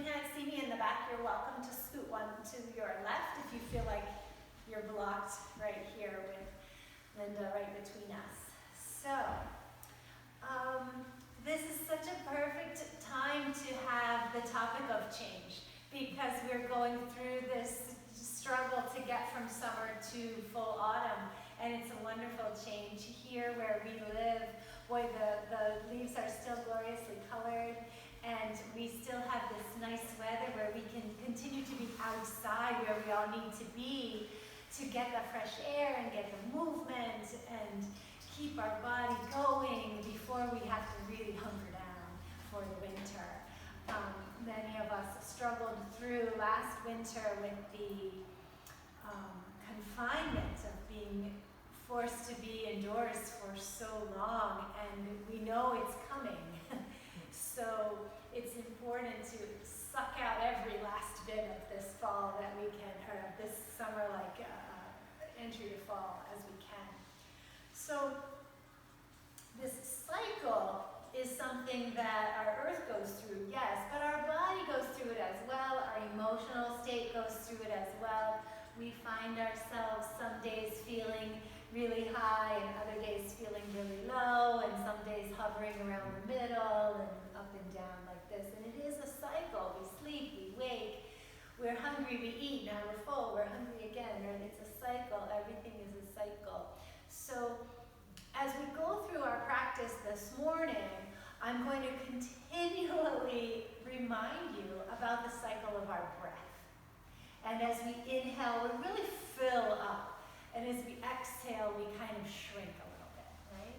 can't see me in the back, you're welcome to scoot one to your left if you feel like you're blocked right here with Linda right between us. So, this is such a perfect time to have the topic of change because we're going through this struggle to get from summer to full autumn, and it's a wonderful change here where we live. Boy, the leaves are still gloriously colored, and we still have this nice weather where we can continue to be outside where we all need to be to get the fresh air and get the movement and keep our body going before we have to really hunker down for the winter. Many of us struggled through last winter with the confinement of being forced to be indoors for so long, and we know it's coming. So it's important to suck out every last bit of this fall that we can, or this summer, like entry to fall as we can. So this cycle is something that our earth goes through, yes, but our body goes through it as well. Our emotional state goes through it as well. We find ourselves some days feeling really high and other days feeling really low, and some days hovering around the middle and up and down like this. And it is a cycle. We sleep, we wake, we're hungry, we eat, now we're full, we're hungry again, right? It's a cycle. Everything is a cycle. So as we go through our practice this morning, I'm going to continually remind you about the cycle of our breath. And as we inhale, we really fill up. And as we exhale, we kind of shrink a little bit, right?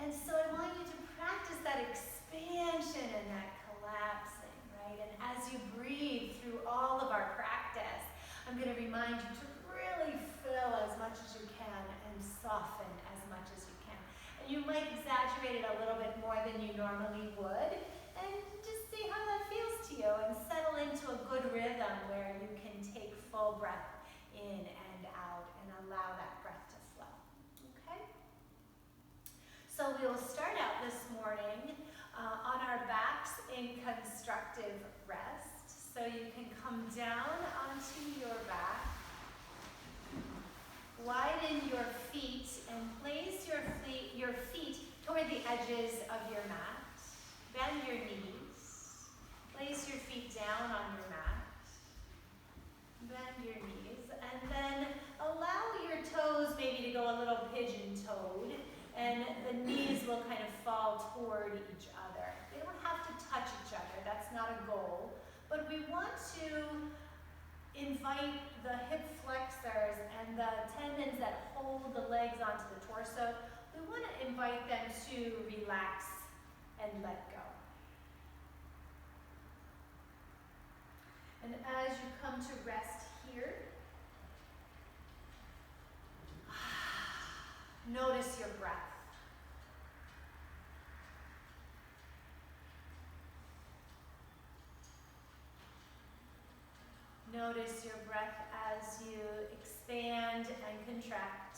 And so I want you to practice that expansion and that collapsing, right? And as you breathe through all of our practice, I'm going to remind you to really fill as much as you can and soften as much as you can. And you might exaggerate it a little bit more than you normally would, and just see how that feels to you, and settle into a good rhythm where you can take full breath in and out and allow that breath to flow. Okay? So we will start out this morning on our backs in constructive rest. So you can come down onto your back, widen your feet, and place your feet toward the edges of your mat. Bend your knees. Place your feet down on your mat. Bend your knees, and then allow your toes maybe to go a little pigeon-toed, and the knees will kind of fall toward each other. They don't have to touch each other. That's not a goal. But we want to invite the hip flexors and the tendons that hold the legs onto the torso. We want to invite them to relax and let go. And as you come to rest here, notice your breath. Notice your breath as you expand and contract.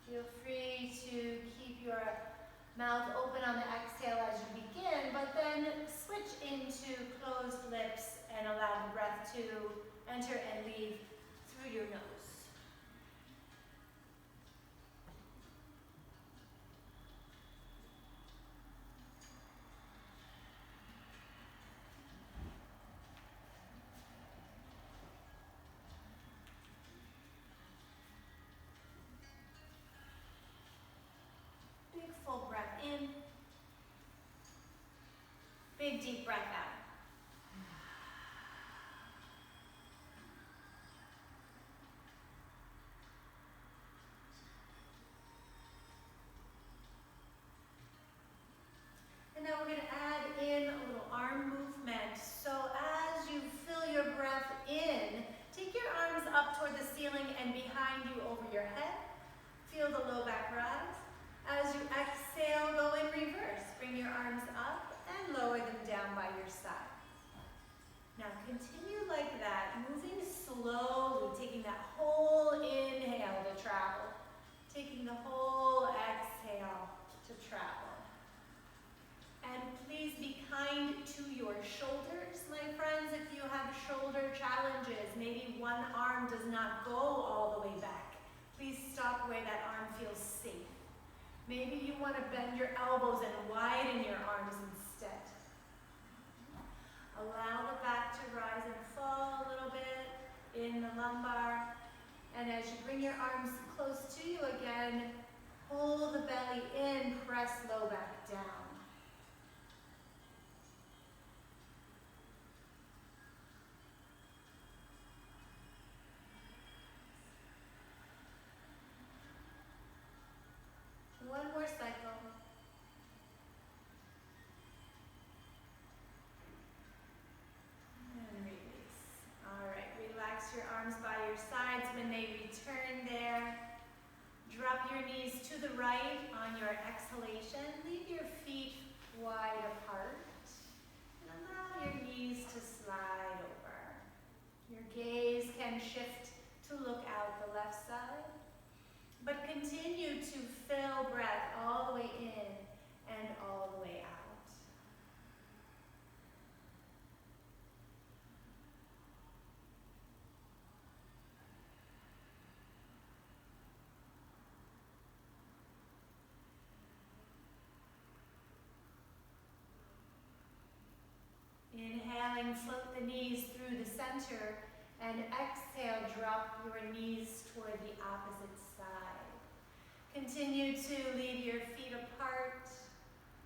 Feel free to keep your mouth open on the exhale as you begin, but then switch into closed lips and allow the breath to enter and leave through your nose. Big full breath in. Big deep breath out. And now we're going to add in a little arm movement. So as you fill your breath in, take your arms up toward the ceiling and behind you over your head. Feel the low back rise. As you exhale, go in reverse. Bring your arms up and lower them down by your side. Now continue like that, moving slowly, taking that whole inhale to travel, taking the whole exhale to travel. And one arm does not go all the way back. Please stop where that arm feels safe. Maybe you want to bend your elbows and widen your arms instead. Allow the back to rise and fall a little bit in the lumbar. And as you bring your arms close to you again, pull the belly in, press low back down. One more cycle. And release. All right, relax your arms by your sides when they return there. Drop your knees to the right on your exhalation. Leave your feet wide apart. And allow your knees to slide over. Your gaze can shift to look out the left side. But continue to fill breath all the way in and all the way out. Inhaling, float the knees through the center, and exhale, drop your knees toward the opposite side. Continue to leave your feet apart,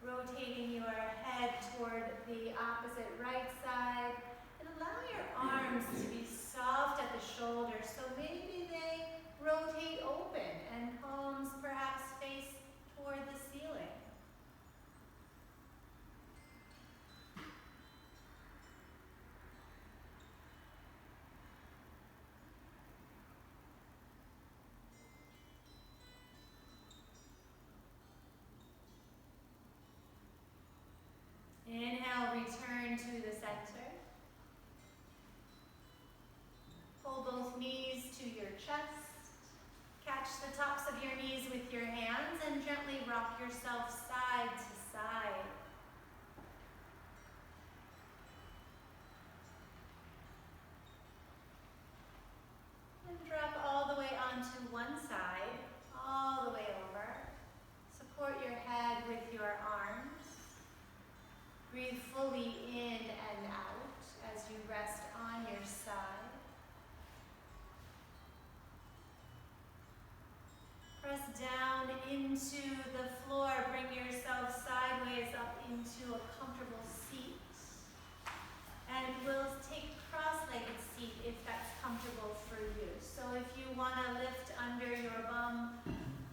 rotating your head toward the opposite right side, and allow your arms to be soft at the shoulders, so maybe they rotate open and palms perhaps face toward the ceiling. Inhale, return to the center. Pull both knees to your chest. Catch the tops of your knees with your hands and gently rock yourself side to side. And drop all the way onto one side, all the way over. Support your head with your arms. Breathe fully in and out as you rest on your side. Press down into the floor. Bring yourself sideways up into a comfortable seat. And we'll take cross-legged seat if that's comfortable for you. So if you want to lift under your bum,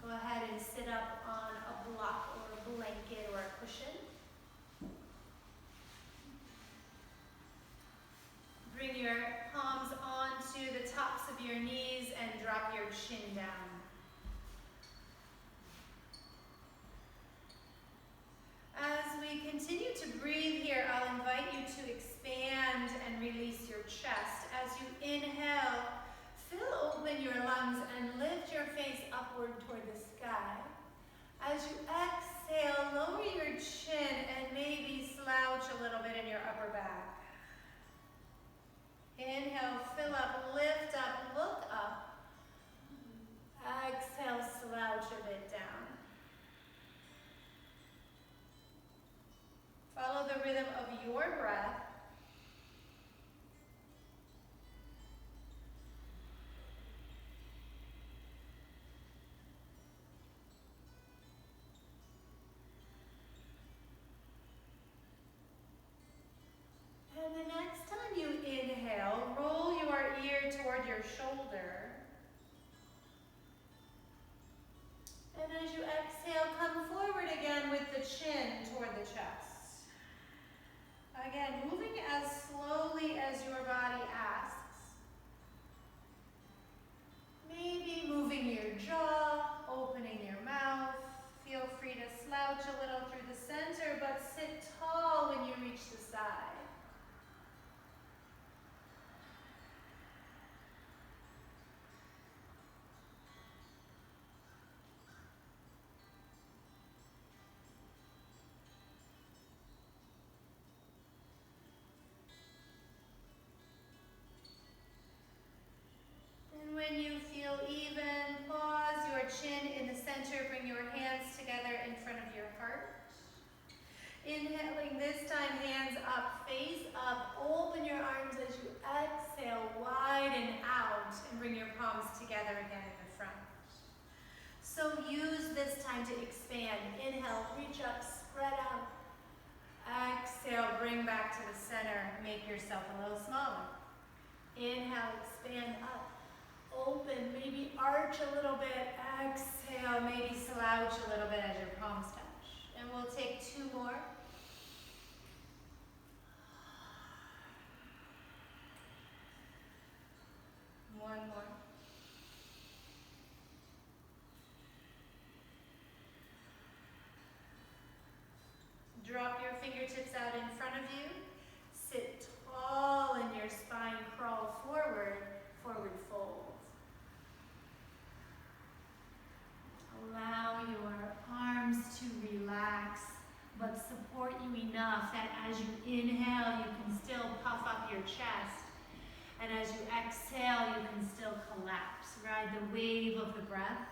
go ahead and sit up on a block or a blanket or a cushion. Bring your palms onto the tops of your knees and drop your chin down. As we continue to breathe here, I'll invite you to expand and release your chest. As you inhale, fill open your lungs and lift your face upward toward the sky. As you exhale, lower your chin and maybe slouch a little bit in your upper back. Inhale, fill up, lift up, look up. Exhale, slouch a bit down. Follow the rhythm of your breath. And the next time you inhale, roll your ear toward your shoulder. And as you exhale, come forward again with the chin toward the chest. Again, move Inhaling this time, hands up, face up. Open your arms as you exhale, widen out, and bring your palms together again in the front. So use this time to expand. Inhale, reach up, spread out. Exhale, bring back to the center. Make yourself a little smaller. Inhale, expand up. Open, maybe arch a little bit. Exhale, maybe slouch a little bit as your palms touch. And we'll take 2 more. One more. Drop your fingertips out in front of you. Sit tall in your spine, crawl forward, forward fold. Allow your arms to relax, but support you enough that as you inhale, you can still puff up your chest. And as you exhale, you can still collapse. Ride the wave of the breath.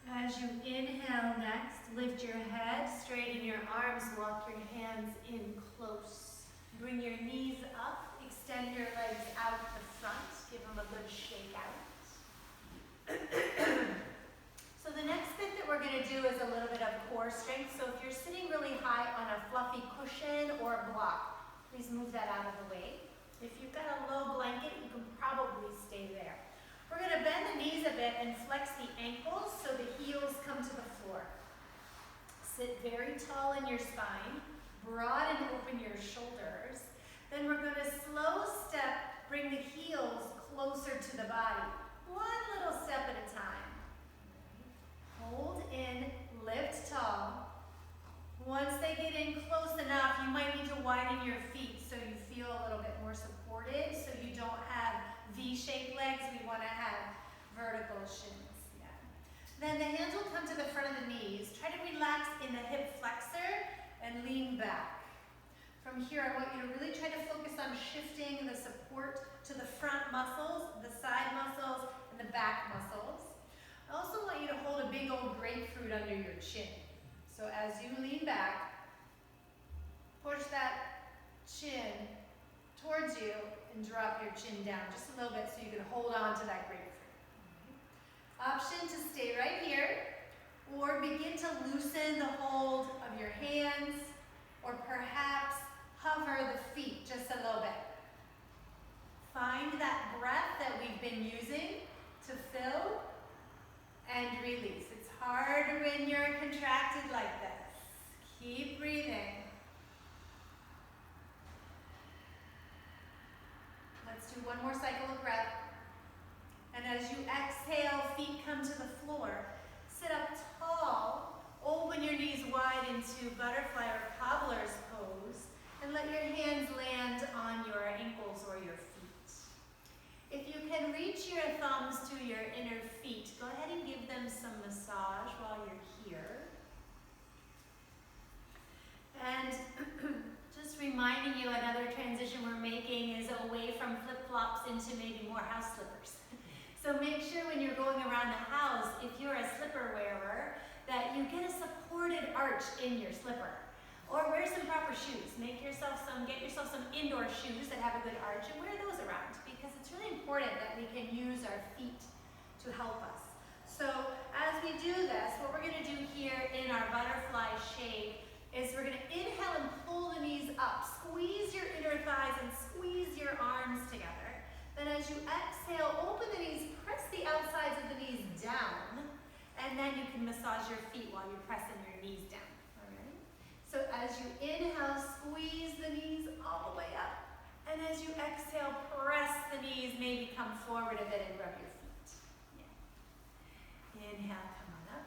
As you inhale next, lift your head, straighten your arms, walk your hands in close. Bring your knees up, extend your legs out the front, give them a good shake out. So the next bit that we're gonna do is a little bit of core strength. So if you're sitting really high on a fluffy cushion or a block, please move that out of the way. If you've got a low blanket, you can probably stay there. We're going to bend the knees a bit and flex the ankles so the heels come to the floor. Sit very tall in your spine, broaden and open your shoulders. Then we're going to slow step, bring the heels closer to the body. One little step at a time. Hold in, lift tall. Once they get in close enough, you might need to widen your feet so you feel a little bit more supported, so you don't have V-shaped legs. We want to have vertical shins. Yeah. Then the hands will come to the front of the knees. Try to relax in the hip flexor and lean back. From here, I want you to really try to focus on shifting the support to the front muscles, the side muscles, and the back muscles. I also want you to hold a big old grapefruit under your chin. So as you lean back, push that chin towards you and drop your chin down just a little bit so you can hold on to that grapefruit. Option to stay right here, or begin to loosen the hold of your hands, or perhaps hover the feet just a little bit. Find that breath that we've been using to fill and release. It's hard when you're contracted like this. Keep breathing. Let's do one more cycle of breath. And as you exhale, feet come to the floor. Sit up tall, open your knees wide into butterfly or cobbler's pose, and let your hands land on your ankles or your feet. If you can reach your thumbs to your inner feet, go ahead and give them some massage while you're here. And just reminding you, another transition we're making is away from flip-flops into maybe more house slippers. So make sure when you're going around the house, if you're a slipper wearer, that you get a supported arch in your slipper. Or wear some proper shoes. Get yourself some indoor shoes that have a good arch and wear those around, because it's really important that we can use our feet to help us. So as we do this, what we're gonna do here in our butterfly shape is we're gonna inhale and pull the knees up. Squeeze your inner thighs and squeeze your arms together. Then as you exhale, open the knees, press the outsides of the knees down, and then you can massage your feet while you're pressing your knees down. So as you inhale, squeeze the knees all the way up. And as you exhale, press the knees, maybe come forward a bit and rub your feet. Yeah. Inhale, come on up.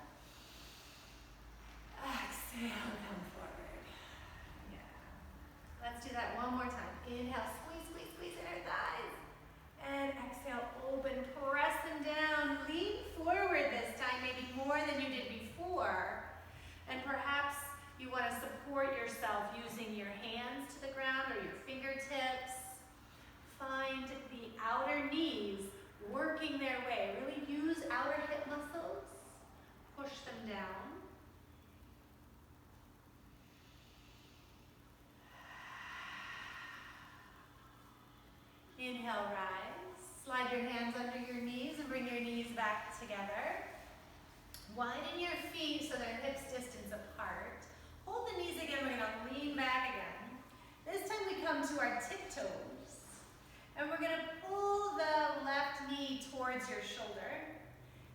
Exhale, come forward. Yeah. Let's do that one more time. Inhale, squeeze, squeeze, squeeze inner thighs. And exhale, open, press them down. Lean forward this time, maybe more than you did before. And perhaps you want to support yourself using your hands Inhale, rise. Slide your hands under your knees and bring your knees back together. Widen your feet so they're hips distance apart. Hold the knees again, we're gonna lean back again. This time we come to our tiptoes. And we're gonna pull the left knee towards your shoulder.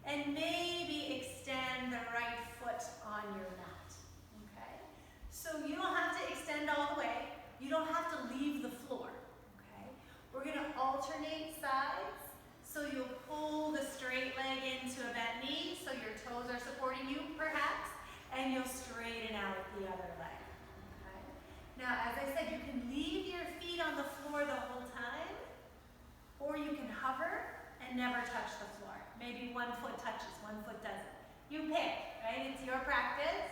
And maybe extend the right foot on your mat, okay? So you don't have to extend all the way. You don't have to leave the floor, okay? We're gonna alternate sides. So you'll pull the straight leg into a bent knee, so your toes are supporting you, perhaps, and you'll straighten out the other leg, okay? Now, as I said, you can leave your feet on the floor the whole time, or you can hover and never touch the floor. Maybe one foot touches, one foot doesn't. You pick, right? It's your practice.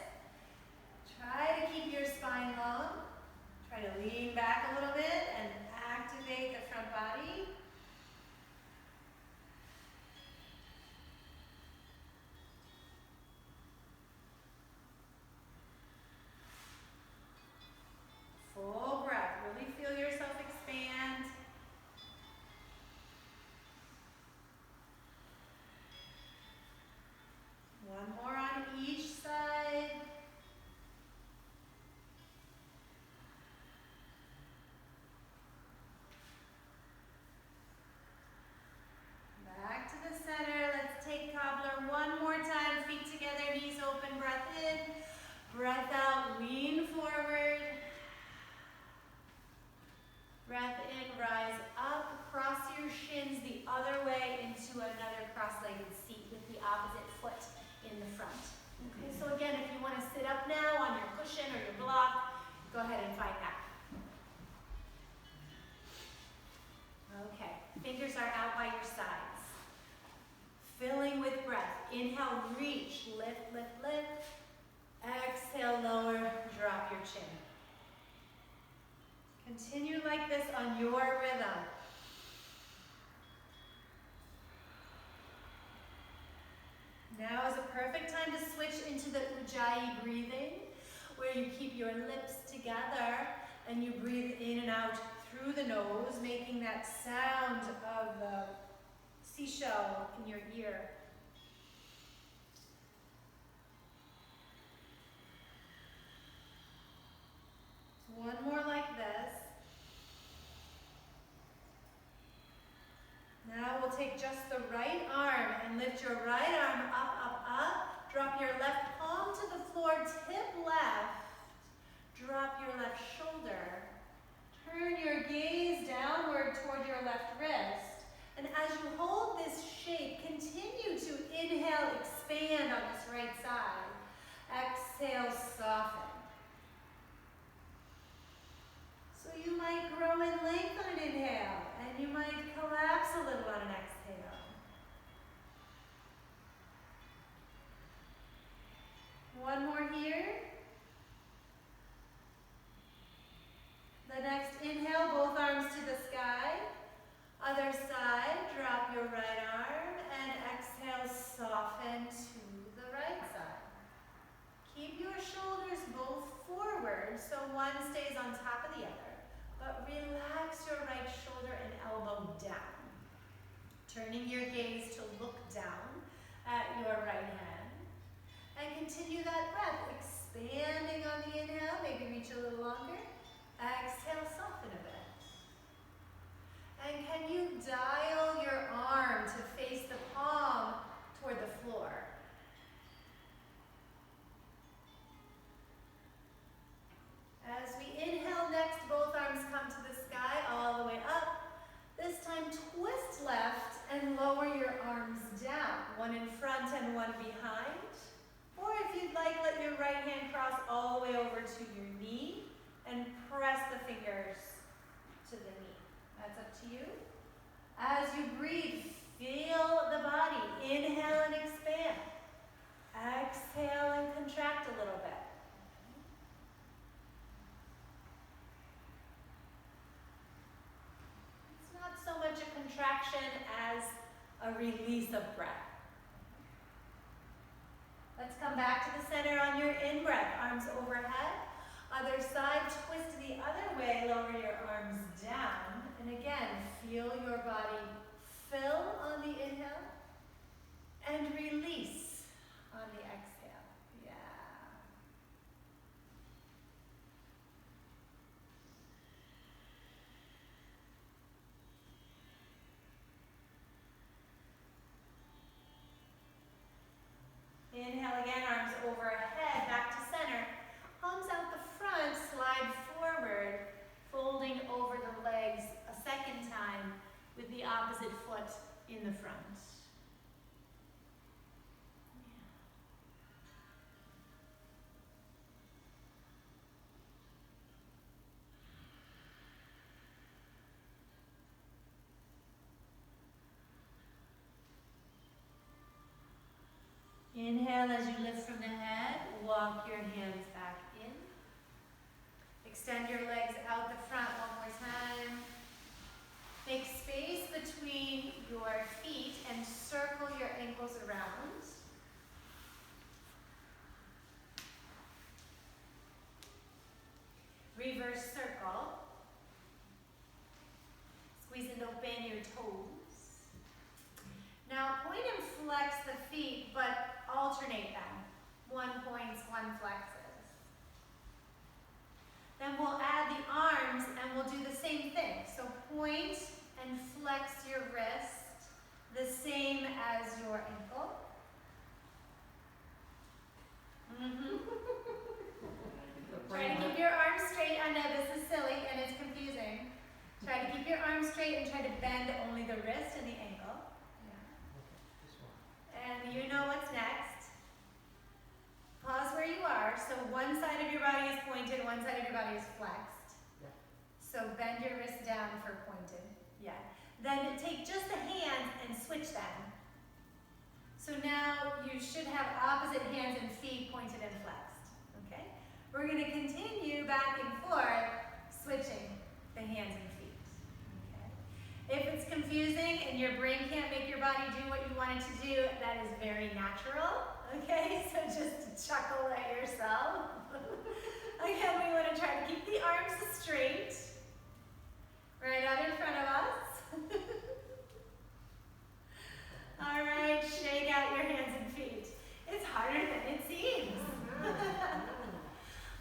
Try to keep your spine long. Try to lean back a little bit and activate the front body. Full breath. Really feel yourself expand. One more on each side. Back to the center. Let's take cobbler one more time. Feet together, knees open, breath in. Breath out, lean forward. Breath in, rise up, cross your shins the other way into another cross-legged seat with the opposite foot in the front. Okay, so again, if you want to sit up now on your cushion or your block, go ahead and find that. Okay, fingers are out by your sides. Filling with breath. Inhale, reach, lift, lift, lift. Exhale, lower, drop your chin. Continue like this on your rhythm. Now is a perfect time to switch into the Ujjayi breathing, where you keep your lips together and you breathe in and out through the nose, making that sound of the seashell in your ear. One more like this. Now we'll take just the right arm and lift your right arm up, up, up. Drop your left palm to the floor, tip left. Drop your left shoulder. Turn your gaze downward toward your left wrist. And as you hold this shape, continue to inhale, expand on this right side. Exhale, soften. So you might grow in length on an inhale, and you might collapse a little on an exhale. One more here. The next inhale, both arms to the sky. Other side, drop your right arm, and exhale, soften to the right side. Keep your shoulders both forward, so one stays on top of the other. But relax your right shoulder and elbow down. Turning your gaze to look down at your right hand. And continue that breath, expanding on the inhale, maybe reach a little longer. Exhale, soften a bit. And can you dial your arm to face the palm toward the floor? As we inhale next, both arms come to the sky, all the way up. This time, twist left and lower your arms down, one in front and one behind. Or if you'd like, let your right hand cross all the way over to your knee and press the fingers to the knee. That's up to you. As you breathe, feel the body. Inhale and expand. Exhale and contract a little bit. So much a contraction as a release of breath. Let's come back to the center on your in-breath. Arms overhead. Other side, twist the other way. Lower your arms down. And again, feel feel your body fill on the inhale and release on the exhale. Yeah. Inhale again, arms overhead, back to center. Palms out the front, slide forward, folding over the legs a second time with the opposite foot in the front. Inhale as you lift from the head, walk your hands back in. Extend your legs out the front one more time. Make space between your feet and circle your ankles around. Reverse circle. Squeeze and open your toes. Now point and flex the feet, but alternate them. One points, one flexes. Then we'll add the arms and we'll do the same thing. So point and flex your wrist, the same as your ankle. Try to keep your arms straight. I know this is silly and it's confusing. Try to keep your arms straight and try to bend only the wrist and the ankle. And you know what's next. Pause where you are. So one side of your body is pointed, one side of your body is flexed. Yeah. So bend your wrist down for pointed. Yeah. Then take just the hands and switch them. So now you should have opposite hands and feet pointed and flexed. Okay? We're going to continue back and forth, switching the hands and feet. If it's confusing and your brain can't make your body do what you want it to do, that is very natural, okay? So just chuckle at yourself. Again, we want to try to keep the arms straight, right out in front of us. All right, shake out your hands and feet. It's harder than it seems.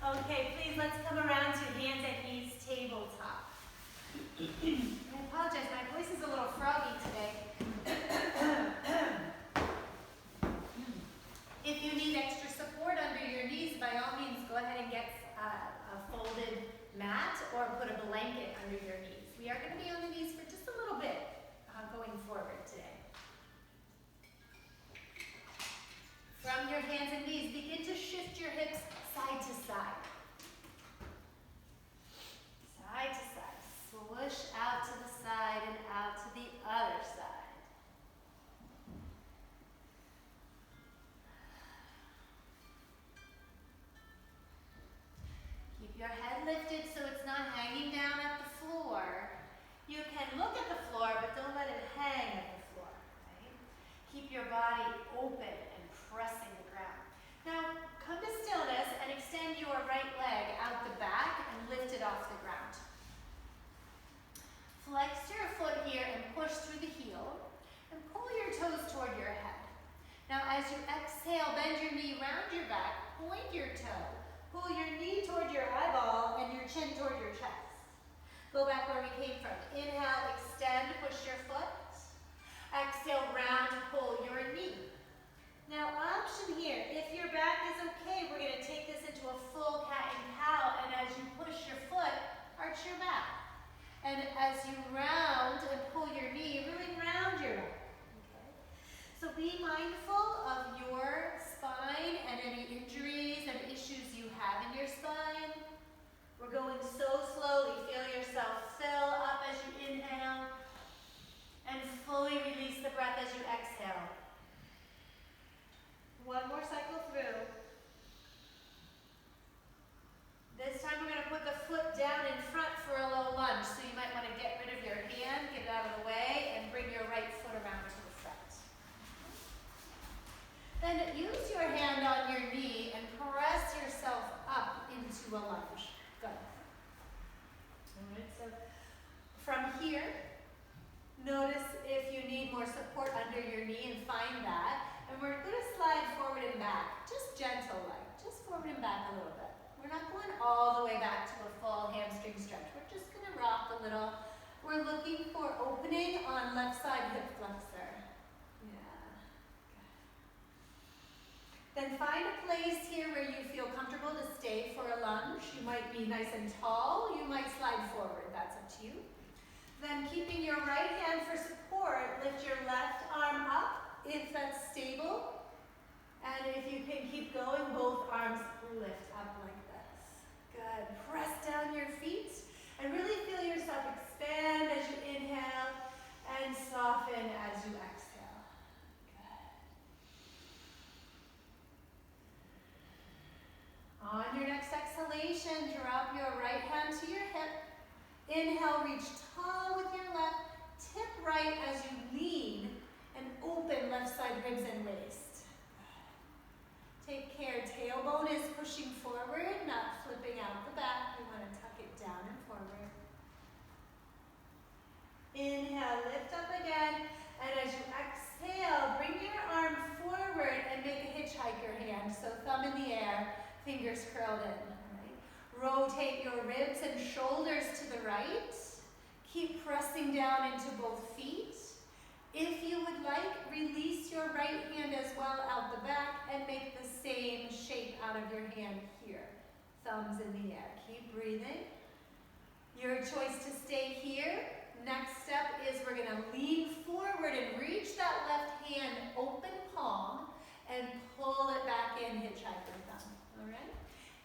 Okay, please let's come around to hands and knees, tabletop. I apologize, my voice is a little froggy today. If you need extra support under your knees, by all means, go ahead and get a folded mat or put a blanket under your knees. We are going to be on the knees for just a little bit going forward today. From your hands and knees, begin to shift your hips side to side. Side to side. Swoosh out to the side and out to the other side. Keep your head lifted so it's not hanging down at the floor. You can look at the floor, but don't let it hang at the floor. Right? Keep your body open and pressing the ground. Now, come to stillness and extend your right leg out the back and lift it off the ground. Flex your foot here and push through the heel and pull your toes toward your head. Now as you exhale, bend your knee round your back, point your toe, pull your knee toward your eyeball and your chin toward your chest. Go back where we came from. Inhale, extend, push your foot. Exhale, round, pull your knee. Now option here, if your back is okay, we're going to take this into a full cat and cow, and as you push your foot, arch your back. And as you round and pull your knee, really round your back. Okay? So be mindful of your spine and any injuries and issues you have in your spine. We're going so slowly. Feel yourself fill up as you inhale and fully release the breath as you exhale. One more cycle through. This time we're going to put the foot down in front for a low lunge. So you might want to get rid of your hand, get it out of the way, and bring your right foot around to the front. Then use your hand on your knee and press yourself up into a lunge. Good. All right, so from here, support under your knee and find that. And we're going to slide forward and back, just gentle like, just forward and back a little bit. We're not going all the way back to a full hamstring stretch. We're just going to rock a little. We're looking for opening on left side hip flexor. Yeah. Then find a place here where you feel comfortable to stay for a lunge. You might be nice and tall. You might slide forward. That's up to you. Then keeping your right hand for support, lift your left arm up if that's stable. And if you can keep going, both arms lift up like this. Good. Press down your feet and really feel yourself expand as you inhale and soften as you exhale. Good. On your next exhalation, drop your right hand to your hip. Inhale, reach tall with your left. Tip right as you lean and open left side ribs and waist. Take care, tailbone is pushing forward, not flipping out the back. We want to tuck it down and forward. Inhale, lift up again. And as you exhale, bring your arm forward and make a hitchhiker hand. So thumb in the air, fingers curled in. Rotate your ribs and shoulders to the right. Keep pressing down into both feet. If you would like, release your right hand as well out the back and make the same shape out of your hand here. Thumbs in the air. Keep breathing. Your choice to stay here. Next step is we're going to lean forward and reach that left hand, open palm, and pull it back in, hitchhiker thumb. All right?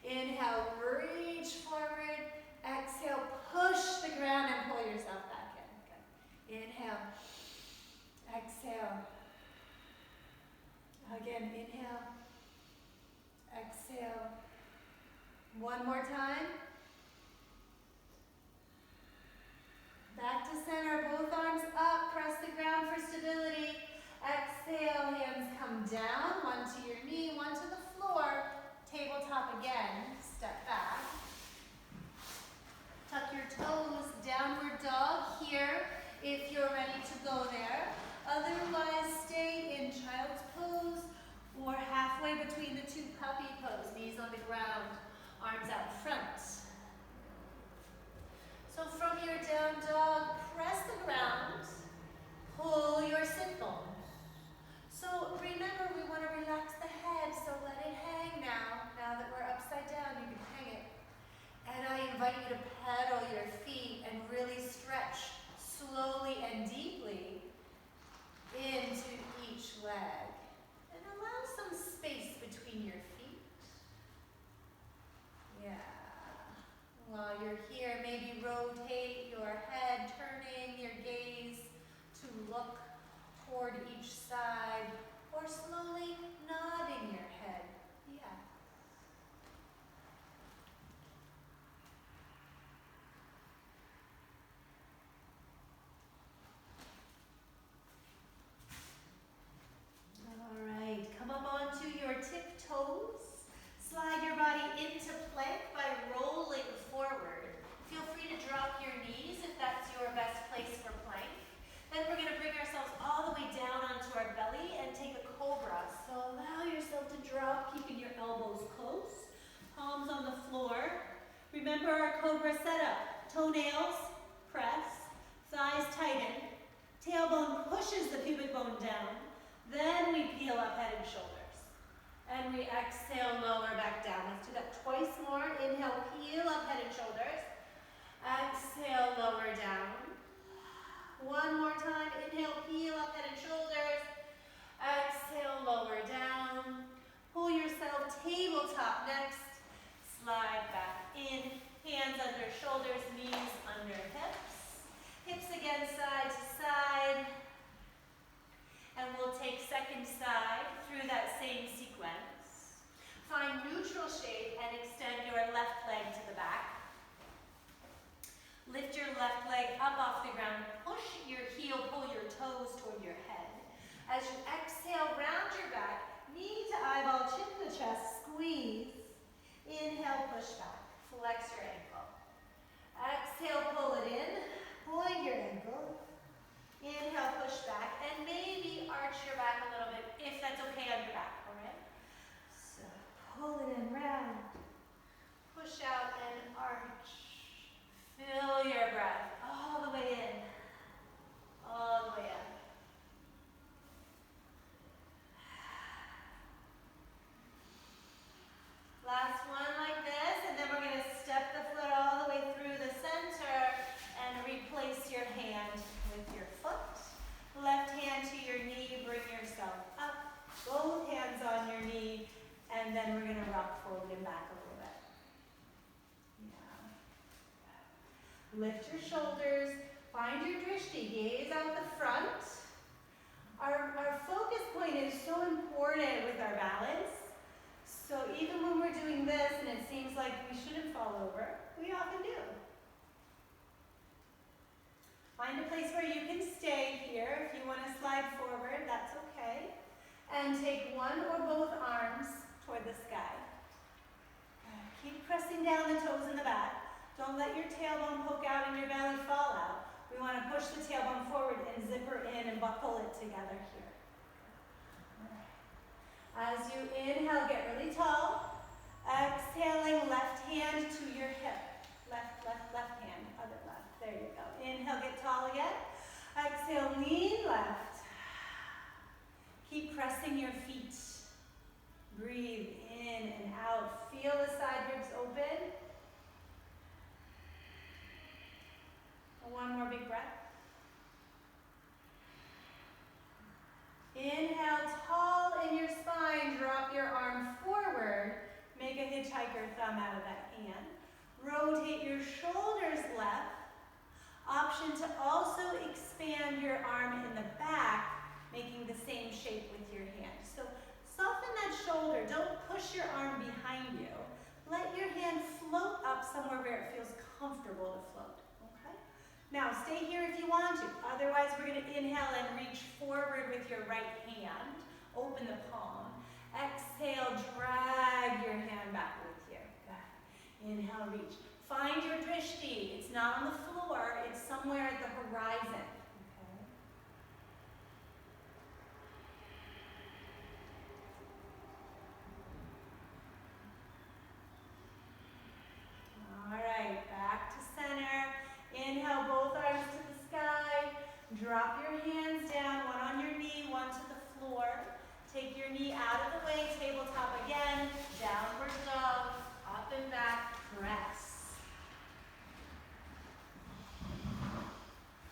Inhale, reach forward. Exhale, push the ground and pull yourself back in. Good. Inhale. Exhale. Again, inhale. Exhale. One more time. Back to center, both arms up. Press the ground for stability. Exhale, hands come down. One to your knee, one to the floor. Tabletop again, step back. Tuck your toes, downward dog here if you're ready to go there. Otherwise, stay in child's pose or halfway between the two puppy pose. Knees on the ground, arms out front. So from your down dog, press the ground, pull your sit bones. So remember, we want to relax the head, so let it hang now. Now that we're upside down, you can hang it. And I invite you to pedal your feet and really stretch slowly and deeply into each leg. And allow some space between your feet. Yeah. While you're here, maybe rotate your head, turning your gaze to look toward each side, or slowly nodding your head. Yeah. All right, come up onto your tiptoes. Slide your body into plank by rolling forward. Feel free to drop your knees if that's your best place for plank. Then we're going to bring ourselves all the way down onto our belly and take a cobra. So allow yourself to drop, keeping your elbows close, palms on the floor. Remember our cobra setup. Toenails, press, thighs tighten, tailbone pushes the pubic bone down. Then we peel up head and shoulders. And we exhale, lower back down. Let's do that twice more. Inhale, peel up head and shoulders. Exhale, lower down. One more time. Inhale, peel up head and shoulders. Exhale, lower down. Pull yourself tabletop next. Slide back in. Hands under shoulders, knees under hips. Hips again side to side. And we'll take second side through that same sequence. Find neutral shape and extend your left leg to the back. Lift your left leg up off the ground. Push your heel, pull your toes toward your head. As you exhale, round your back. Knee to eyeball, chin to chest, squeeze. Inhale, push back. Flex your ankle. Exhale, pull it in. Point your ankle. Inhale, push back. And maybe pull it in, round. Push out and arch. Fill your breath all the way in, all the way up. Last one like this, and then we're going to step the foot all the way through the center and replace your hand with your foot. Left hand to your knee, bring yourself up. Both hands on your knee, and then we're going to rock forward and back a little bit. Yeah. Lift your shoulders, find your drishti, gaze out the front. Our focus point is so important with our balance. So even when we're doing this and it seems like we shouldn't fall over, we often do. Find a place where you can stay here. If you want to slide forward, that's okay. And take one or both arms toward the sky. Keep pressing down the toes in the back. Don't let your tailbone poke out and your belly fall out. We want to push the tailbone forward and zipper in and buckle it together here. As you inhale, get really tall. Exhaling, left hand to your hip. Left hand, other left. There you go. Inhale, get tall again. Exhale, lean left. Keep pressing your feet. Breathe in and out. Feel the side ribs open. One more big breath. Inhale, tall in your spine. Drop your arm forward. Make a hitchhiker thumb out of that hand. Rotate your shoulders left. Option to also expand your arm in the back, making the same shape with your hand. So soften that shoulder. Don't push your arm behind you. Let your hand float up somewhere where it feels comfortable to float. Now, stay here if you want to. Otherwise, we're going to inhale and reach forward with your right hand. Open the palm. Exhale, drag your hand back with you. Good. Inhale, reach. Find your drishti. It's not on the floor. It's somewhere at the horizon. Okay. All right, back to center. Inhale, both arms to the sky. Drop your hands down, one on your knee, one to the floor. Take your knee out of the way, tabletop again. Downward dog, up and back, press.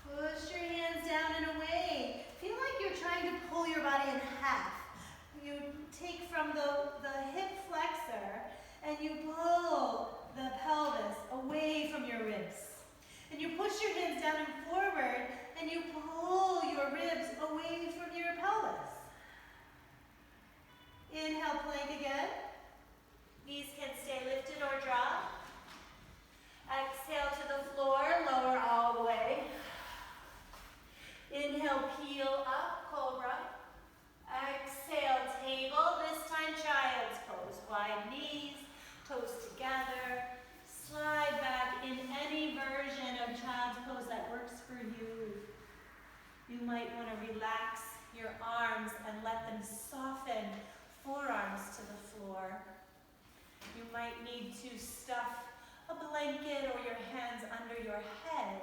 Push your hands down and away. Feel like you're trying to pull your body in half. You take from the hip flexor and you pull the pelvis away from your ribs. And you push your hands down and forward, and you pull your ribs away from your pelvis. Inhale, plank again. Knees can stay lifted or drop. Exhale to the floor, lower all the way. Inhale, peel up, cobra. Exhale, table. This time, child's pose. Wide knees, toes together. Slide back in any version of child's pose that works for you. You might want to relax your arms and let them soften, forearms to the floor. You might need to stuff a blanket or your hands under your head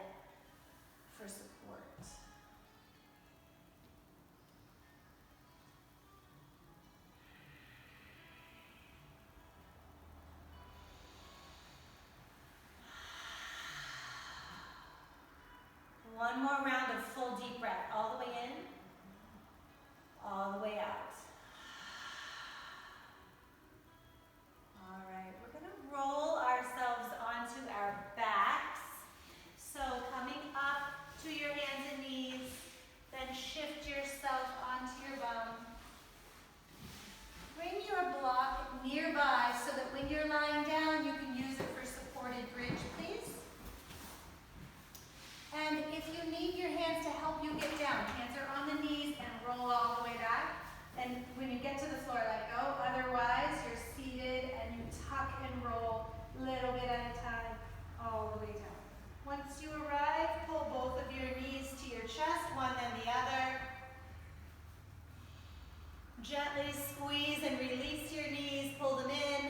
for support. One more round of full deep breath, all the way in, all the way out. All right, we're going to roll ourselves onto our backs. So coming up to your hands and knees, then shift yourself onto your bum. Bring your block nearby so that when you're lying down, you can use it for supported bridge, please. And if you need your hands to help you get down, hands are on the knees and roll all the way back. And when you get to the floor, let go. Otherwise, you're seated and you tuck and roll a little bit at a time, all the way down. Once you arrive, pull both of your knees to your chest, one then the other. Gently squeeze and release your knees, pull them in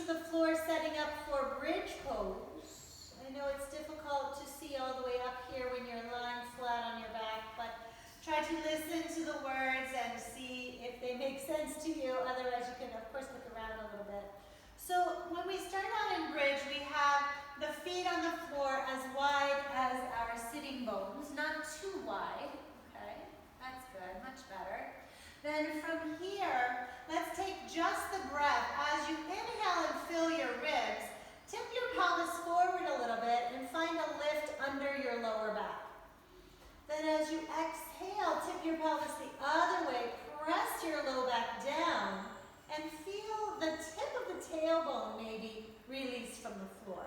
to the floor, setting up for bridge pose. I know it's difficult to see all the way up here when you're lying flat on your back, but try to listen to the words and see if they make sense to you. Otherwise, you can, of course, look around a little bit. So when we start out in bridge, we have the feet on the floor as wide as our sitting bones, not too wide. Okay, that's good, much better. Then from here, let's take just the breath. As you inhale and fill your ribs, tip your pelvis forward a little bit and find a lift under your lower back. Then as you exhale, tip your pelvis the other way, press your low back down, and feel the tip of the tailbone maybe released from the floor.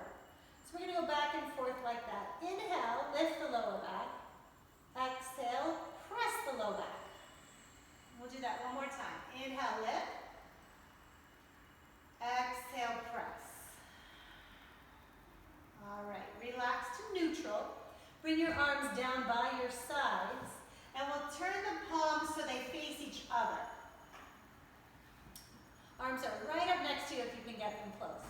So we're going to go back and forth like that. Inhale, lift the lower back. Exhale, press the low back. We'll do that one more time. Inhale, lift. Exhale, press. All right, relax to neutral. Bring your arms down by your sides, and we'll turn the palms so they face each other. Arms are right up next to you if you can get them close.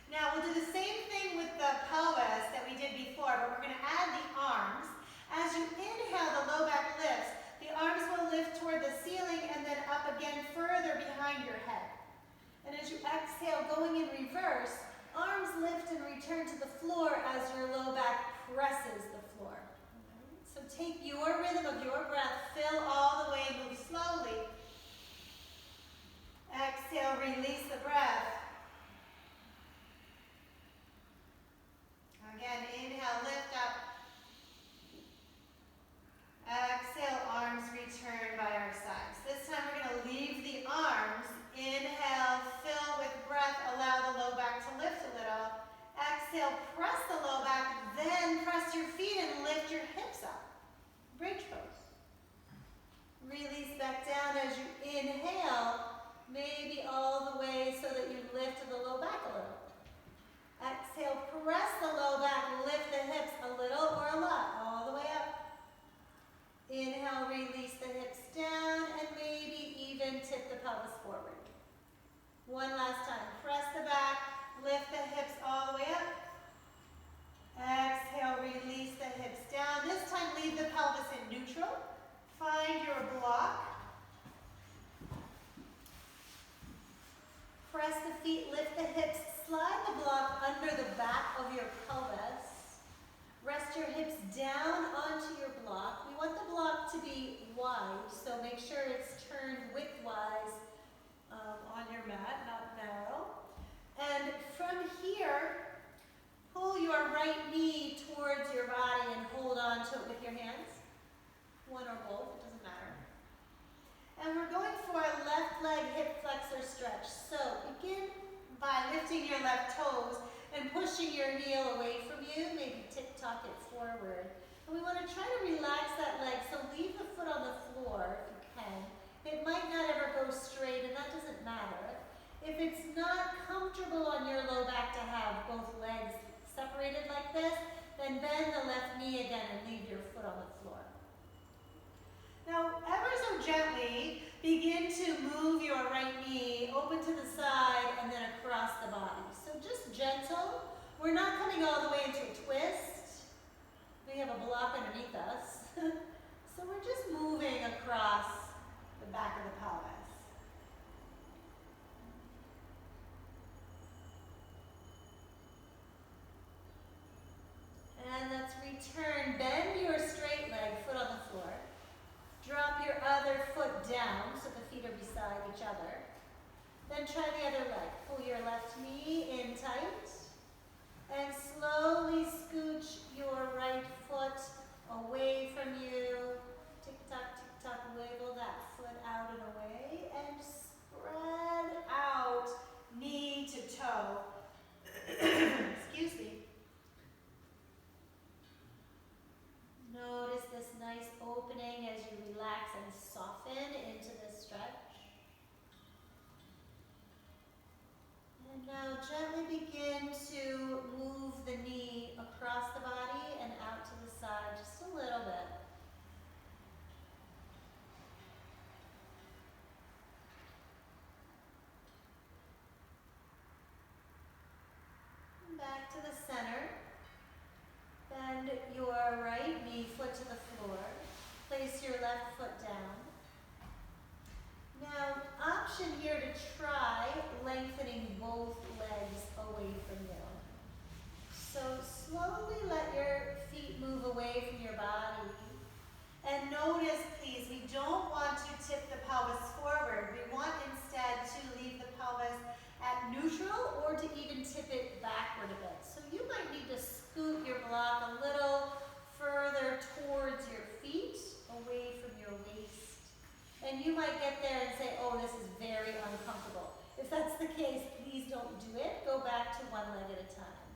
Now we'll do the same thing with the pelvis that we did before, but we're going to add the arms. As you inhale, the low back lifts. The arms will lift toward the ceiling and then up again further behind your head. And as you exhale, going in reverse, arms lift and return to the floor as your low back presses the floor. So take your rhythm of your breath, fill all the way, move slowly. Exhale, release the breath. Again, inhale, lift up. Exhale, arms return by our sides. This time we're going to leave the arms. Inhale, fill with breath, allow the low back to lift a little. Exhale, press the low back, then press your feet and lift your hips up. Bridge pose. Release back down as you inhale. Maybe all the way so that you lift the low back a little. Exhale, press the low back, lift the hips a little or a lot, all the way up. Inhale, release the hips down, and maybe even tip the pelvis forward. One last time, press the back, lift the hips all the way up. Exhale, release the hips down. This time, leave the pelvis in neutral. Find your block. Press the feet, lift the hips, slide the block under the back of your pelvis. Rest your hips down onto your block. We want the block to be wide, so make sure it's turned widthwise on your mat, not narrow. And from here, pull your right knee towards your body and hold on to it with your hands. One or both, it doesn't matter. And we're going for a left leg hip flexor stretch. So begin by lifting your left toes and pushing your heel away from you, maybe tick-tock it forward. And we want to try to relax that leg, so leave the foot on the floor if you can. It might not ever go straight, and that doesn't matter. If it's not comfortable on your low back to have both legs separated like this, then bend the left knee again and leave your foot on the floor. Now, ever so gently, begin to move your right knee open to the side and then across the body. So just gentle. We're not coming all the way into a twist. We have a block underneath us. So we're just moving across the back of the pelvis. And let's return. Bend your straight leg, foot on the floor. Drop your other foot down so the feet are beside each other. Then try the other leg. Pull your left knee in tight. And slowly scooch your right foot away from you. Tick-tock, tick-tock, wiggle that foot out and away. And spread out knee to toe. Excuse me. Notice this nice opening as you relax and soften into this stretch. And now gently begin to move the knee across the body and out to the side just a little bit. Place your left foot down. Now, option here to try lengthening both legs away from you. So slowly let your feet move away from your body. And notice, please, we don't want to tip the pelvis forward. We want instead to leave the pelvis at neutral or to even tip it backward a bit. So you might need to scoot your block a little further towards your feet, away from your waist. And you might get there and say, oh, this is very uncomfortable. If that's the case, please don't do it. Go back to one leg at a time.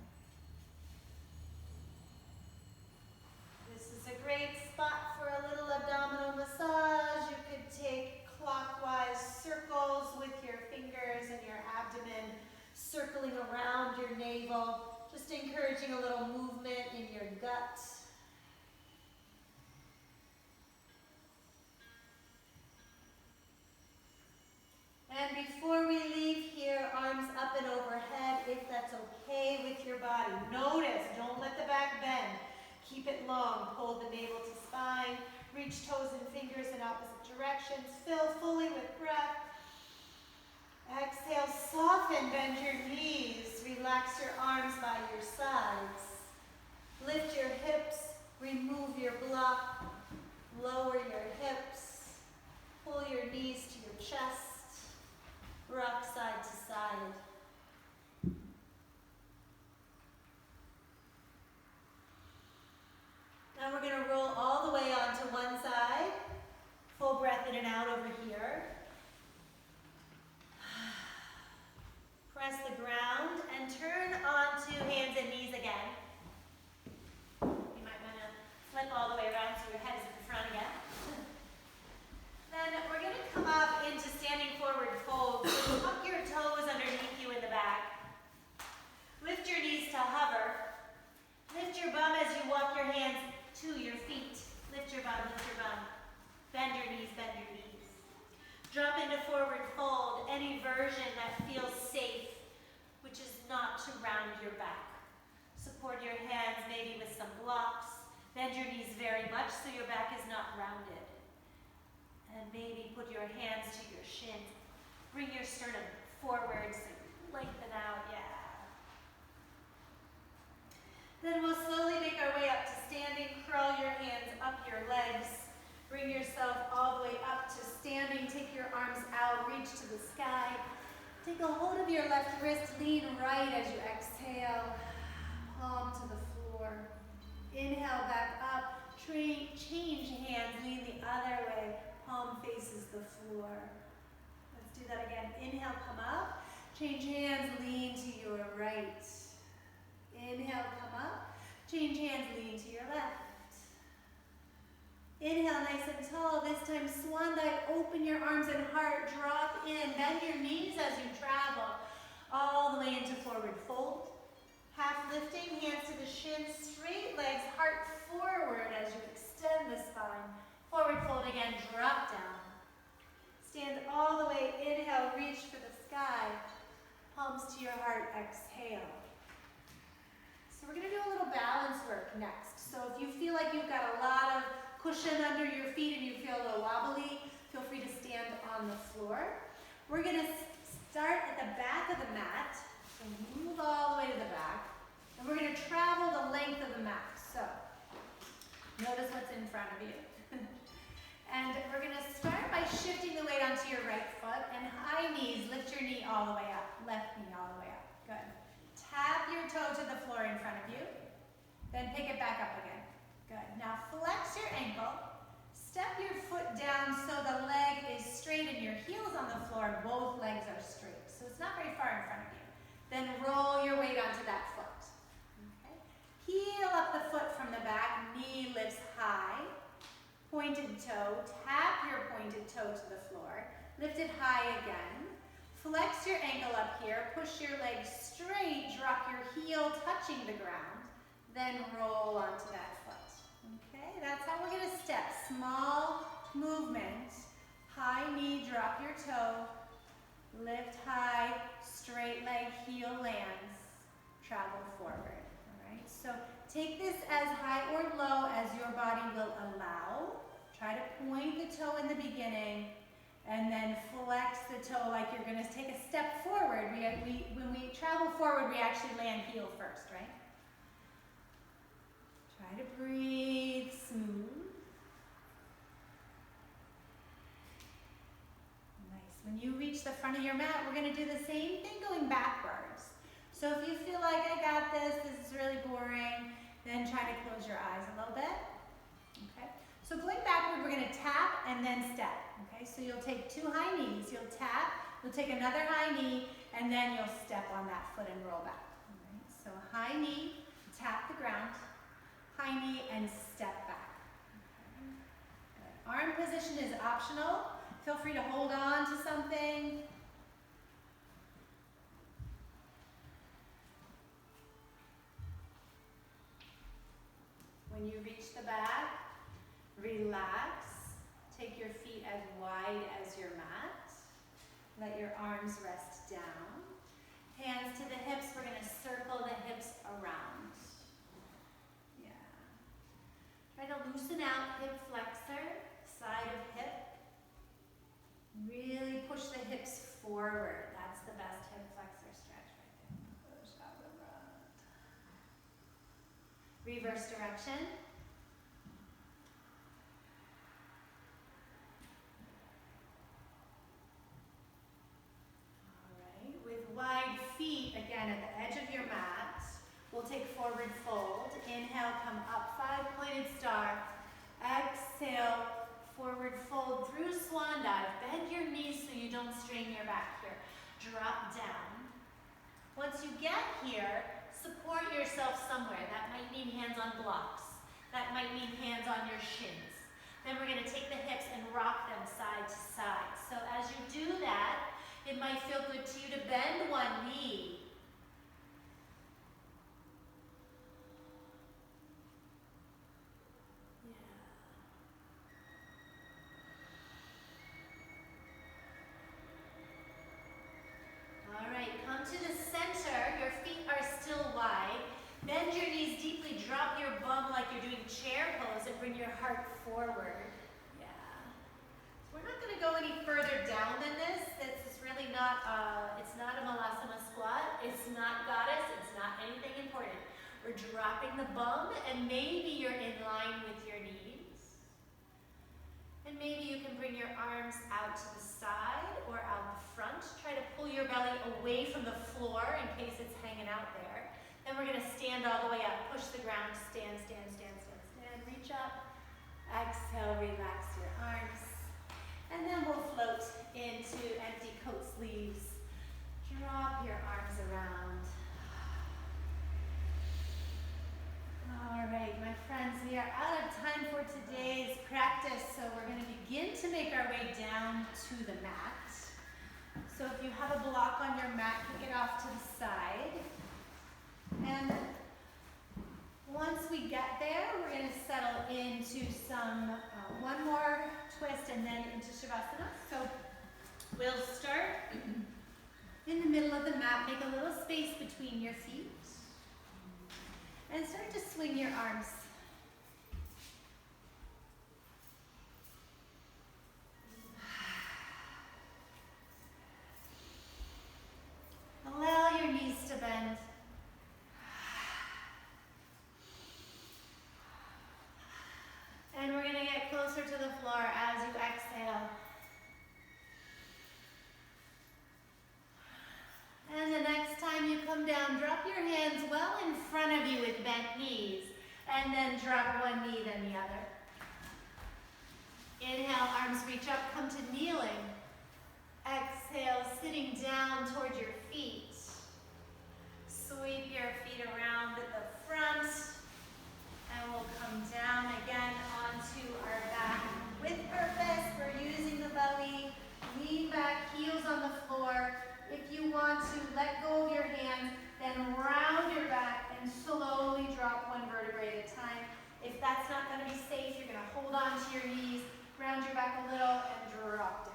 This is a great spot for a little abdominal massage. You could take clockwise circles with your fingers and your abdomen circling around your navel, just encouraging a little movement in your gut. And before we leave here, arms up and overhead, if that's okay with your body. Notice, don't let the back bend. Keep it long. Hold the navel to spine. Reach toes and fingers in opposite directions. Fill fully with breath. Exhale, soften, bend your knees. Relax your arms by your sides. Lift your hips. Remove your block. Lower your hips. Pull your knees to your chest. Rock side to side. Now we're going to roll all the way onto one side. Full breath in and out over here. Press the ground and turn onto hands and knees again. You might want to flip all the way around so your head is at the front again. Then we're going to come up into standing forward fold. So tuck your toes underneath you in the back. Lift your knees to hover. Lift your bum as you walk your hands to your feet. Lift your bum, lift your bum. Bend your knees, bend your knees. Drop into forward fold, any version that feels safe, which is not to round your back. Support your hands maybe with some blocks. Bend your knees very much so your back is not rounded. And maybe put your hands to your shins. Bring your sternum forward, so lengthen out, yeah. Then we'll slowly make our way up to standing. Curl your hands up your legs. Bring yourself all the way up to standing. Take your arms out, reach to the sky. Take a hold of your left wrist, lean right as you exhale. Palm to the floor. Inhale back up. Change hands, lean the other way. Palm faces the floor. Let's do that again. Inhale, come up. Change hands, lean to your right. Inhale, come up. Change hands, lean to your left. Inhale, nice and tall. This time, swan dive. Open your arms and heart. Drop in. Bend your knees as you travel. All the way into forward fold. Half lifting, hands to the shins. Straight legs, heart forward as you extend the spine. Forward fold again, drop down. Stand all the way, inhale, reach for the sky. Palms to your heart, exhale. So we're gonna do a little balance work next. So if you feel like you've got a lot of cushion under your feet and you feel a little wobbly, feel free to stand on the floor. We're gonna start at the back of the mat, so move all the way to the back. And we're gonna travel the length of the mat. So notice what's in front of you. And we're going to start by shifting the weight onto your right foot and high knees. Lift your knee all the way up. Left knee all the way up. Good. Tap your toe to the floor in front of you. Then pick it back up again. Good. Now flex your ankle. Step your foot down so the leg is straight and your heel's on the floor. Both legs are straight. So it's not very far in front of you. Then roll your weight onto that foot. Okay. Heel up the foot from the back. Knee lifts high. Pointed toe, tap your pointed toe to the floor, lift it high again, flex your ankle up here, push your leg straight, drop your heel touching the ground, then roll onto that foot. Okay, that's how we're gonna step. Small movement, high knee, drop your toe, lift high, straight leg, heel lands, travel forward. All right, so take this as high or low as your body will allow. Try point the toe in the beginning and then flex the toe like you're gonna take a step forward. When we travel forward, we actually land heel first, right? Try to breathe smooth. Nice. When you reach the front of your mat, we're gonna do the same thing going backwards. So if you feel like I got this is really boring, then try to close your eyes a little bit. Okay. So going backward, we're gonna tap and then step. Okay. So you'll take 2 high knees. You'll tap. You'll take another high knee, and then you'll step on that foot and roll back. All right. So high knee, tap the ground. High knee and step back. Okay. Arm position is optional. Feel free to hold on to something. When you reach the back, relax. Take your feet as wide as your mat. Let your arms rest down. Hands to the hips. We're going to circle the hips around. Yeah. Try to loosen out hip flexor, side of hip. Really push the hips forward. That's the best hip flexor stretch right there. Push out the front. Reverse direction. All right. With wide feet, again at the edge of your mat, we'll take forward fold. Inhale, come up, 5-pointed star. Exhale, forward fold through swan dive. Bend your knees so you don't strain your back here. Drop down. Once you get here, support yourself somewhere. That might mean hands on blocks. That might mean hands on your shins. Then we're going to take the hips and rock them side to side. So as you do that, it might feel good to you to bend one knee. All right, come to the center. Your feet are still wide. Bend your knees deeply. Drop your bum like you're doing chair pose and bring your heart forward. Yeah. So we're not going to go any further down than this. This is really not, it's not a malasana squat. It's not goddess. It's not anything important. We're dropping the bum and maybe you're in line with your knees. And maybe you can bring your arms out to the side or out the front. Try to pull your belly away from the floor in case it's hanging out there. Then we're going to stand all the way up. Push the ground. Stand, stand, stand, stand, stand. Reach up. Exhale, relax your arms. And then we'll float into empty coat sleeves. Drop your arms around. All right, my friends, we are out of time for today's practice, so we're going to begin to make our way down to the mat. So if you have a block on your mat, kick it off to the side. And once we get there, we're going to settle into some, one more twist and then into Shavasana. So we'll start in the middle of the mat, make a little space between your feet. And start to swing your arms. Allow your knees to bend. And we're going to get closer to the floor as you exhale. And the next time you come down, drop your hands well in front of you with bent knees. And then drop one knee, then the other. Inhale, arms reach up, come to kneeling. Exhale, sitting down toward your feet. Sweep your feet around at the front. And we'll come down again onto our back. With purpose, we're using the belly. Lean back, heels on the floor. If you want to let go of your hands, then round your back and slowly drop one vertebrae at a time. If that's not going to be safe, you're going to hold on to your knees, round your back a little, and drop down.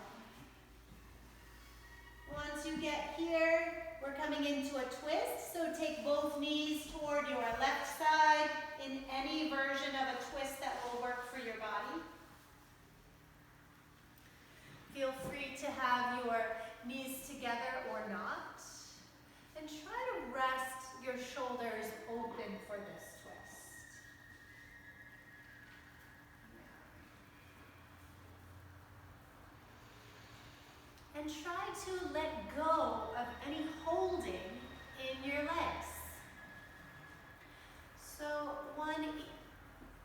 Once you get here, we're coming into a twist. So take both knees toward your left side in any version of a twist that will work for your body. Feel free to have your knees together or not. And try to rest your shoulders open for this twist. And try to let go of any holding in your legs. So one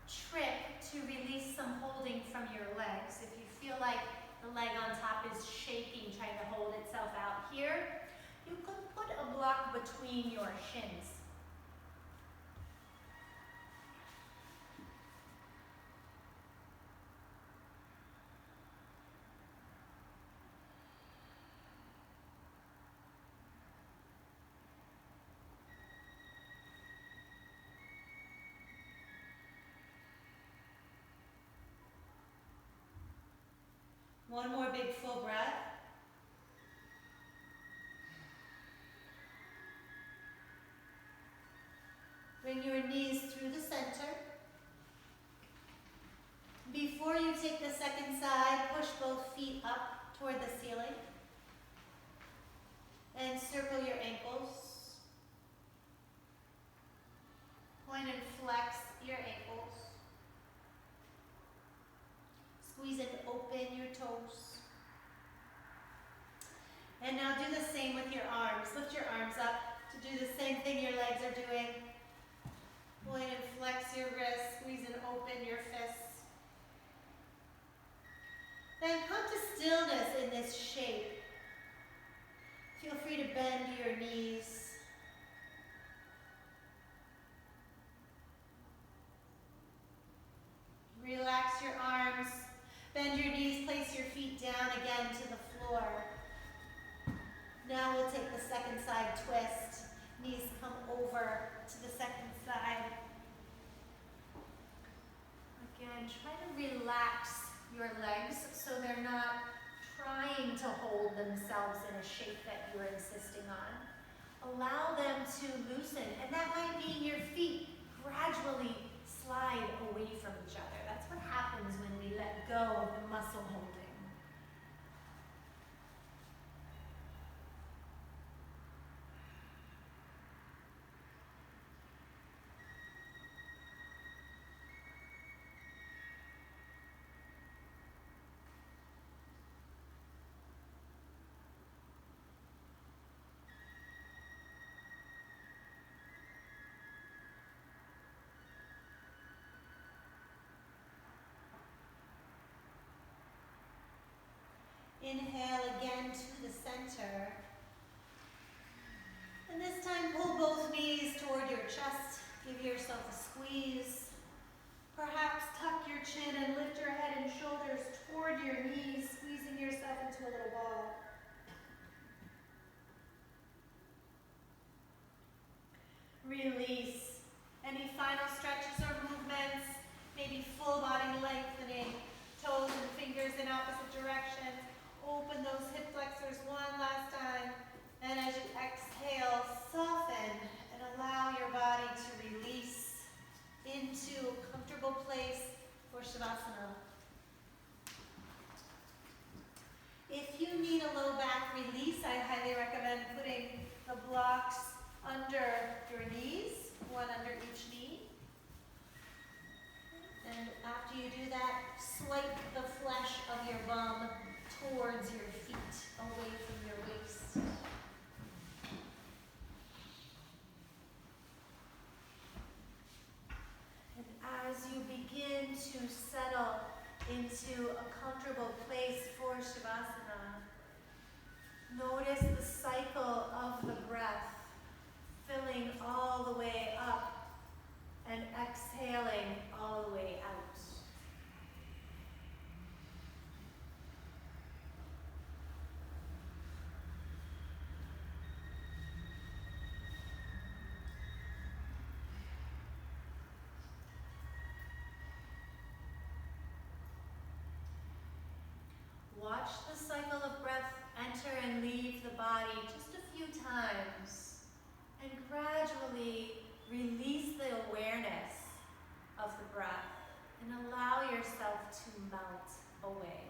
trick to release some holding from your legs, if you feel like the leg on top is shaking, trying to hold itself out here, you could put a block between your shins. One more big full breath. Bring your knees through the center. Before you take the second side, push both feet up toward the ceiling. And circle your ankles. Point and flex your ankles. Squeeze and open your toes. And now do the same with your arms. Lift your arms up to do the same thing your legs are doing. Point and flex your wrists, squeeze and open your fists. Then come to stillness in this shape. Feel free to bend your knees. Relax your arms. Bend your knees, place your feet down again to the floor. Now we'll take the second side twist. Knees come over to the second side. Again, try to relax your legs so they're not trying to hold themselves in a shape that you're insisting on. Allow them to loosen, and that might mean your feet gradually slide away from each other. That's what happens when we let go of the muscle holding. Inhale again to the center. And this time pull both knees toward your chest. Give yourself a squeeze. Perhaps tuck your chin and lift your head and shoulders toward your knees, squeezing yourself into a little ball. Release. Any final stretches or movements? Maybe full body lengthening, toes and fingers in opposite directions. Open those hip flexors one last time. And as you exhale, soften and allow your body to release into a comfortable place for Shavasana. If you need a low back release, I highly recommend putting the blocks under your knees, one under each knee. And after you do that, swipe the flesh of your bum towards your feet, away from your waist. And as you begin to settle into a comfortable place for Shavasana, notice the cycle of the breath, filling all the way up and exhaling all the way out. Watch the cycle of breath enter and leave the body just a few times, and gradually release the awareness of the breath and allow yourself to melt away.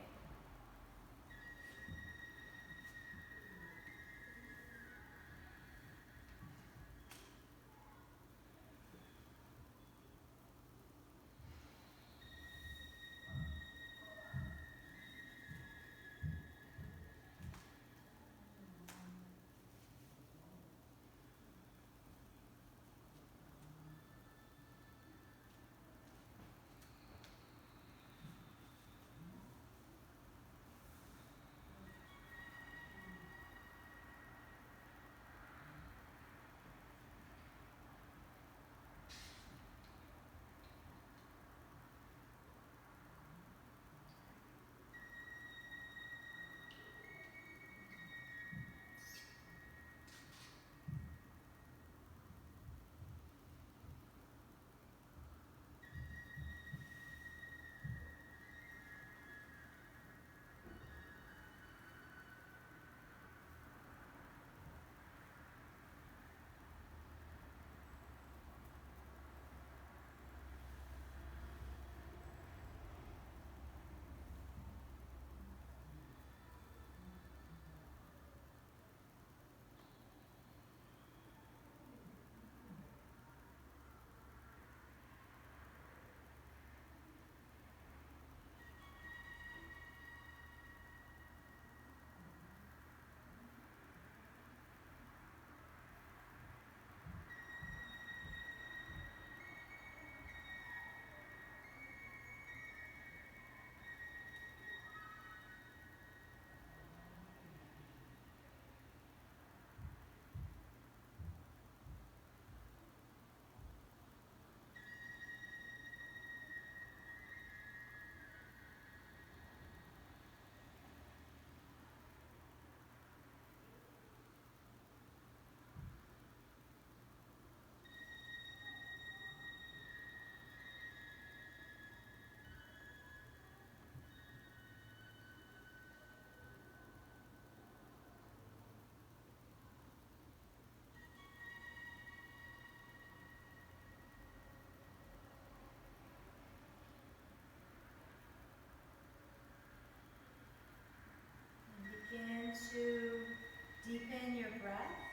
breath.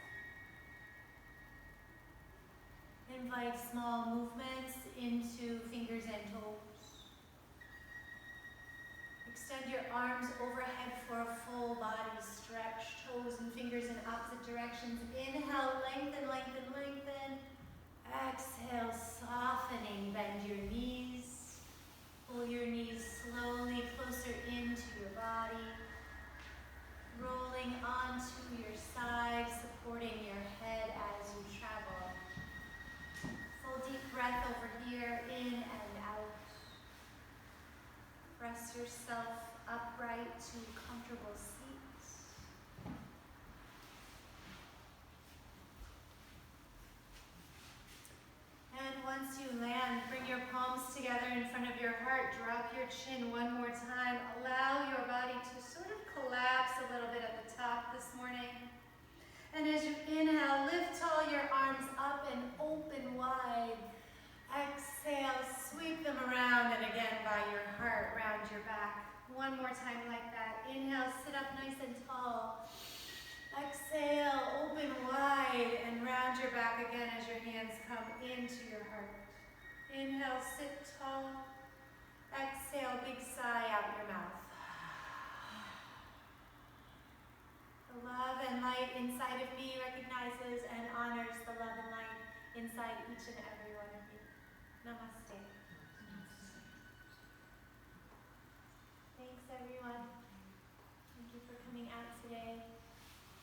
Invite small movements into fingers and toes. Extend your arms overhead for a full body stretch. Toes and fingers in opposite directions. Inhale, lengthen, lengthen, lengthen. Exhale, softening. Bend your knees. Pull your knees slowly closer into your body. Rolling onto your side, supporting your head as you travel. Full deep breath over here, in and out. Press yourself upright to comfortable seats. And once you land, bring your palms together in front of your heart. Drop your chin one more time. Allow your body to sort of collapse a little bit at the top this morning. And as you inhale, lift all your arms up and open wide. Exhale, sweep them around, and again by your heart, round your back. One more time like that. Inhale, sit up nice and tall. Exhale, open wide, and round your back again as your hands come into your heart. Inhale, sit tall. Exhale, big sigh out your mouth. The love and light inside of me recognizes and honors the love and light inside each and every one of you. Namaste. Thanks, everyone. Thank you for coming out today.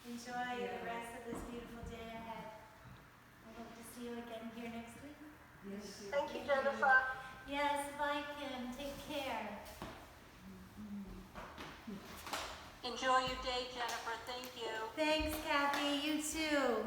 Enjoy the rest of this beautiful day ahead. I hope to see you again here next week. Yes. Thank you, Jennifer. Yes, bye, Kim. Take care. Enjoy your day, Jennifer. Thank you. Thanks, Kathy. You too.